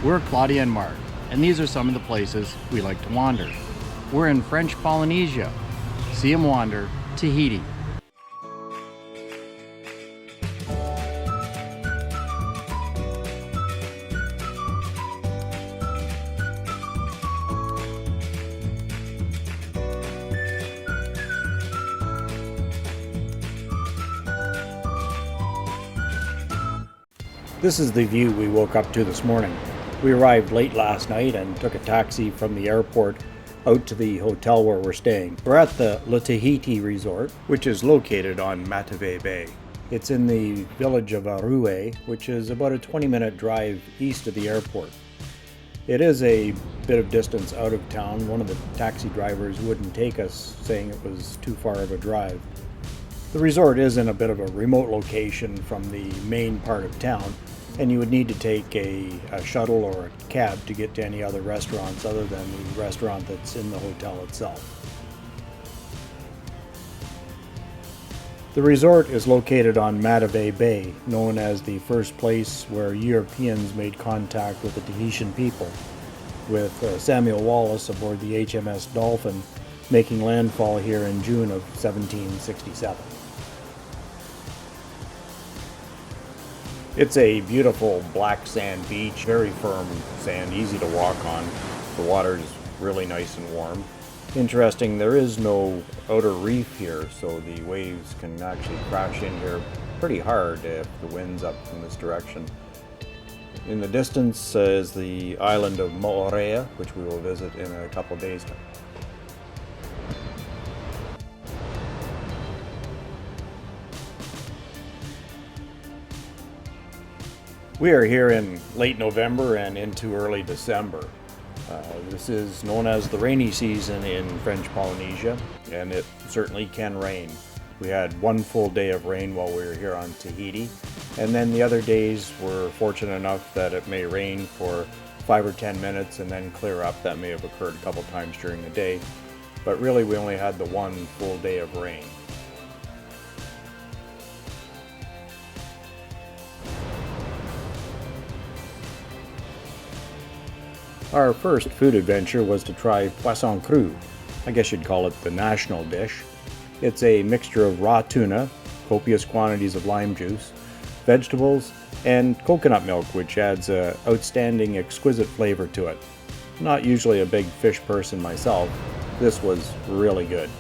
We're Claudia and Mark, and these are some of the places we like to wander. We're in French Polynesia. See 'em wander, Tahiti. This is the view we woke up to this morning. We arrived late last night and took a taxi from the airport out to the hotel where we're staying. We're at the Tahiti Resort, which is located on Papeete Bay. It's in the village of Arue, which is about a 20-minute drive east of the airport. It is a bit of distance out of town. One of the taxi drivers wouldn't take us, saying it was too far of a drive. The resort is in a bit of a remote location from the main part of town, and you would need to take a shuttle or a cab to get to any other restaurants other than the restaurant that's in the hotel itself. The resort is located on Papeete Bay, known as the first place where Europeans made contact with the Tahitian people, with Samuel Wallis aboard the HMS Dolphin making landfall here in June of 1767. It's a beautiful black sand beach, very firm sand, easy to walk on. The water is really nice and warm. Interesting, there is no outer reef here, so the waves can actually crash in here pretty hard if the wind's up from this direction. In the distance is the island of Moorea, which we will visit in a couple of days. We are here in late November and into early December. This is known as the rainy season in French Polynesia, and it certainly can rain. We had one full day of rain while we were here on Tahiti, and then the other days we're fortunate enough that it may rain for 5 or 10 minutes and then clear up. That may have occurred a couple times during the day, but really we only had the one full day of rain. Our first food adventure was to try poisson cru. I guess you'd call it the national dish. It's a mixture of raw tuna, copious quantities of lime juice, vegetables, and coconut milk, which adds an outstanding, exquisite flavor to it. Not usually a big fish person myself, this was really good.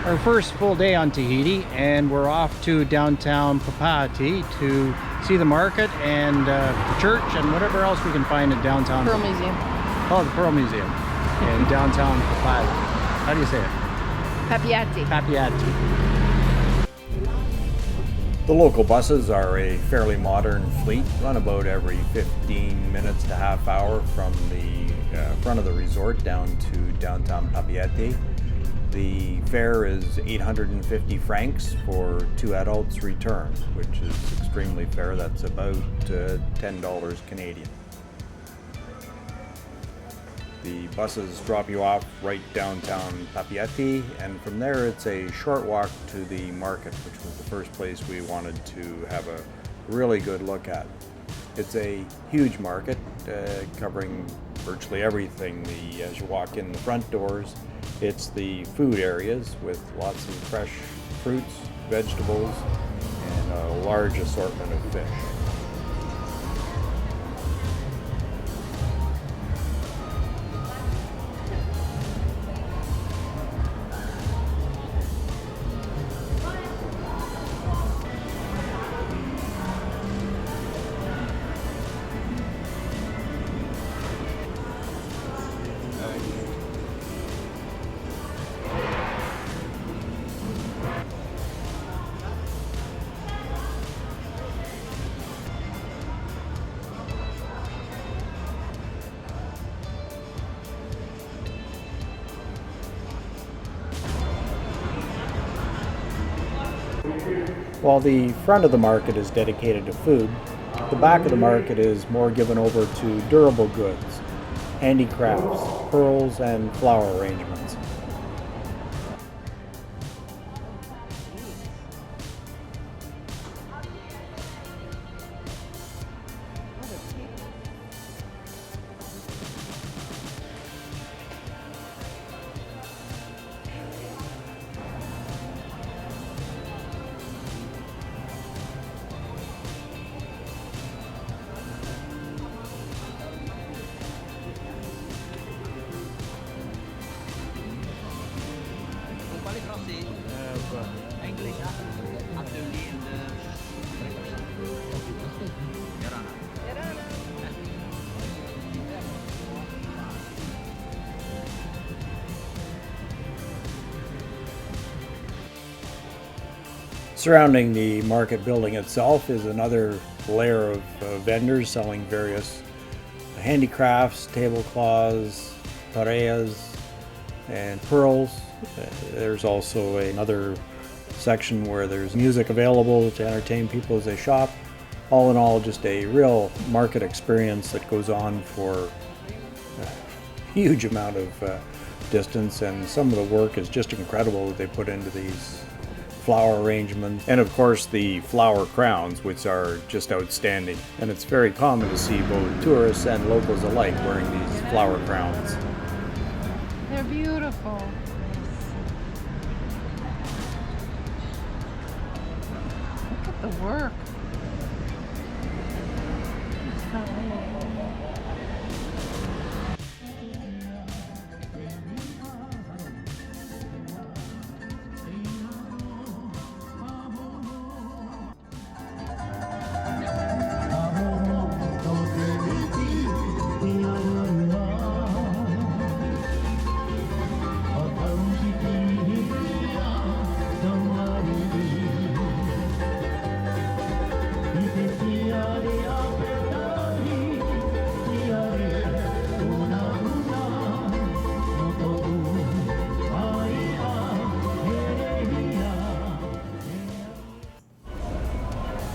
Our first full day on Tahiti, and we're off to downtown Papeete to see the market and the church and whatever else we can find in downtown. Pearl Museum. Oh, the Pearl Museum in downtown Papeete. How do you say it? Papeete. Papeete. The local buses are a fairly modern fleet, run about every 15 minutes to half hour from the front of the resort down to downtown Papeete. The fare is 850 francs for 2 adults return, which is extremely fair. That's about $10 Canadian. The buses drop you off right downtown Papeete, and from there it's a short walk to the market, which was the first place we wanted to have a really good look at. It's a huge market covering virtually everything. As you walk in the front doors, it's the food areas with lots of fresh fruits, vegetables, and a large assortment of fish. While the front of the market is dedicated to food, the back of the market is more given over to durable goods. handicrafts, pearls, and flower arrangements. English atelier de Yarana. Surrounding the market building itself is another layer of vendors selling various handicrafts, tablecloths, pareas, and pearls. There's also another section where there's music available to entertain people as they shop. All in all, just a real market experience that goes on for a huge amount of distance, and some of the work is just incredible that they put into these flower arrangements, and of course the flower crowns, which are just outstanding. And it's very common to see both tourists and locals alike wearing these flower crowns. They're beautiful. Look at the work.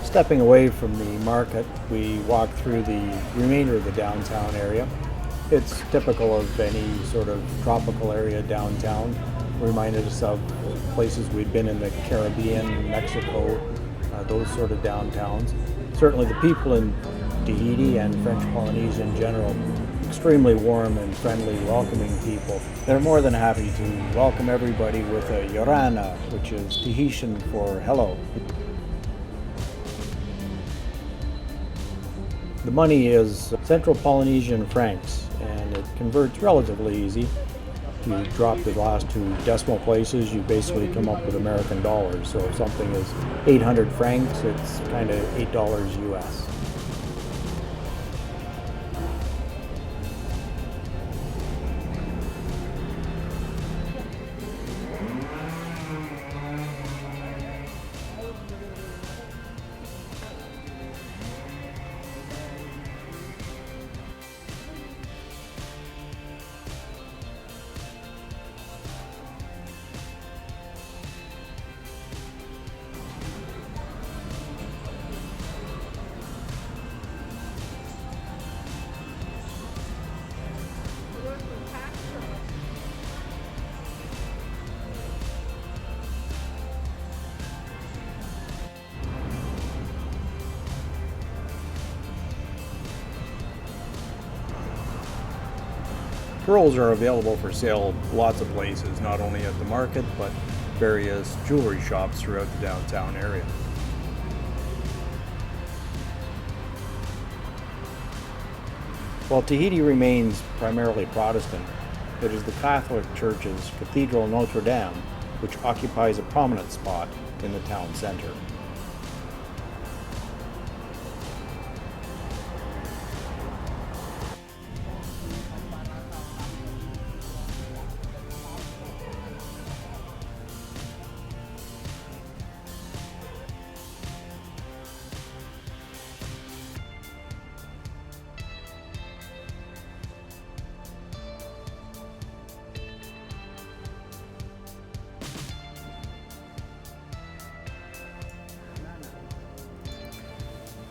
Stepping away from the market, we walk through the remainder of the downtown area. It's typical of any sort of tropical area downtown. Reminded us of places we've been in the Caribbean, Mexico, those sort of downtowns. Certainly the people in Tahiti and French Polynesia in general, extremely warm and friendly, welcoming people. They're more than happy to welcome everybody with a yorana, which is Tahitian for hello. The money is Central Polynesian francs, and it converts relatively easy. If you drop the last two decimal places, you basically come up with American dollars. So if something is 800 francs, it's kind of $8 US. Pearls are available for sale lots of places, not only at the market, but various jewelry shops throughout the downtown area. While Tahiti remains primarily Protestant, it is the Catholic Church's Cathedral Notre Dame which occupies a prominent spot in the town center.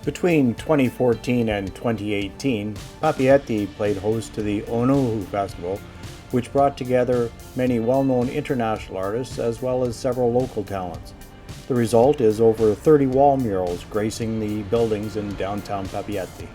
Between 2014 and 2018, Papeete played host to the Onuhu Festival, which brought together many well-known international artists as well as several local talents. The result is over 30 wall murals gracing the buildings in downtown Papeete.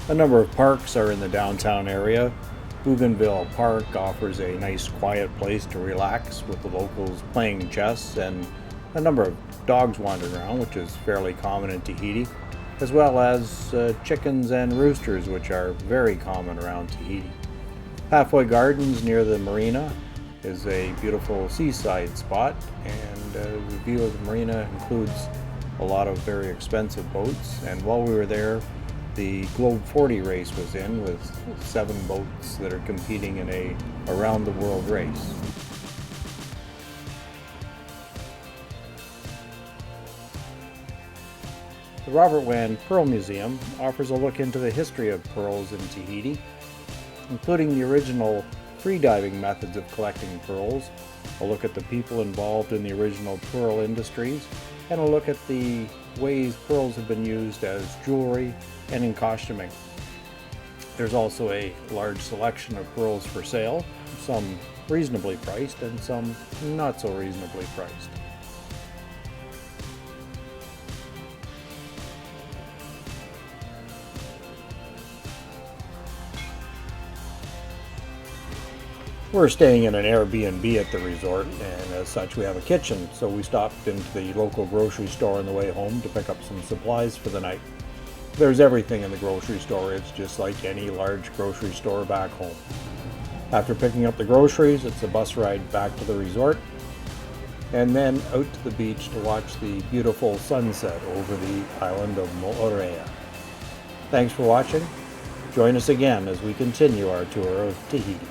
A number of parks are in the downtown area. Bougainville Park offers a nice quiet place to relax with the locals playing chess and a number of dogs wandering around, which is fairly common in Tahiti, as well as chickens and roosters, which are very common around Tahiti. Halfway Gardens near the marina is a beautiful seaside spot, and the view of the marina includes a lot of very expensive boats. And while we were there, the Globe 40 race was in with 7 boats that are competing in a around the world race. The Robert Wan Pearl Museum offers a look into the history of pearls in Tahiti, including the original freediving methods of collecting pearls, a look at the people involved in the original pearl industries, and a look at the ways pearls have been used as jewelry and in costuming. There's also a large selection of pearls for sale, some reasonably priced and some not so reasonably priced. We're staying in an Airbnb at the resort, and as such we have a kitchen, so we stopped into the local grocery store on the way home to pick up some supplies for the night. There's everything in the grocery store. It's just like any large grocery store back home. After picking up the groceries, it's a bus ride back to the resort, and then out to the beach to watch the beautiful sunset over the island of Moorea. Thanks for watching. Join us again as we continue our tour of Tahiti.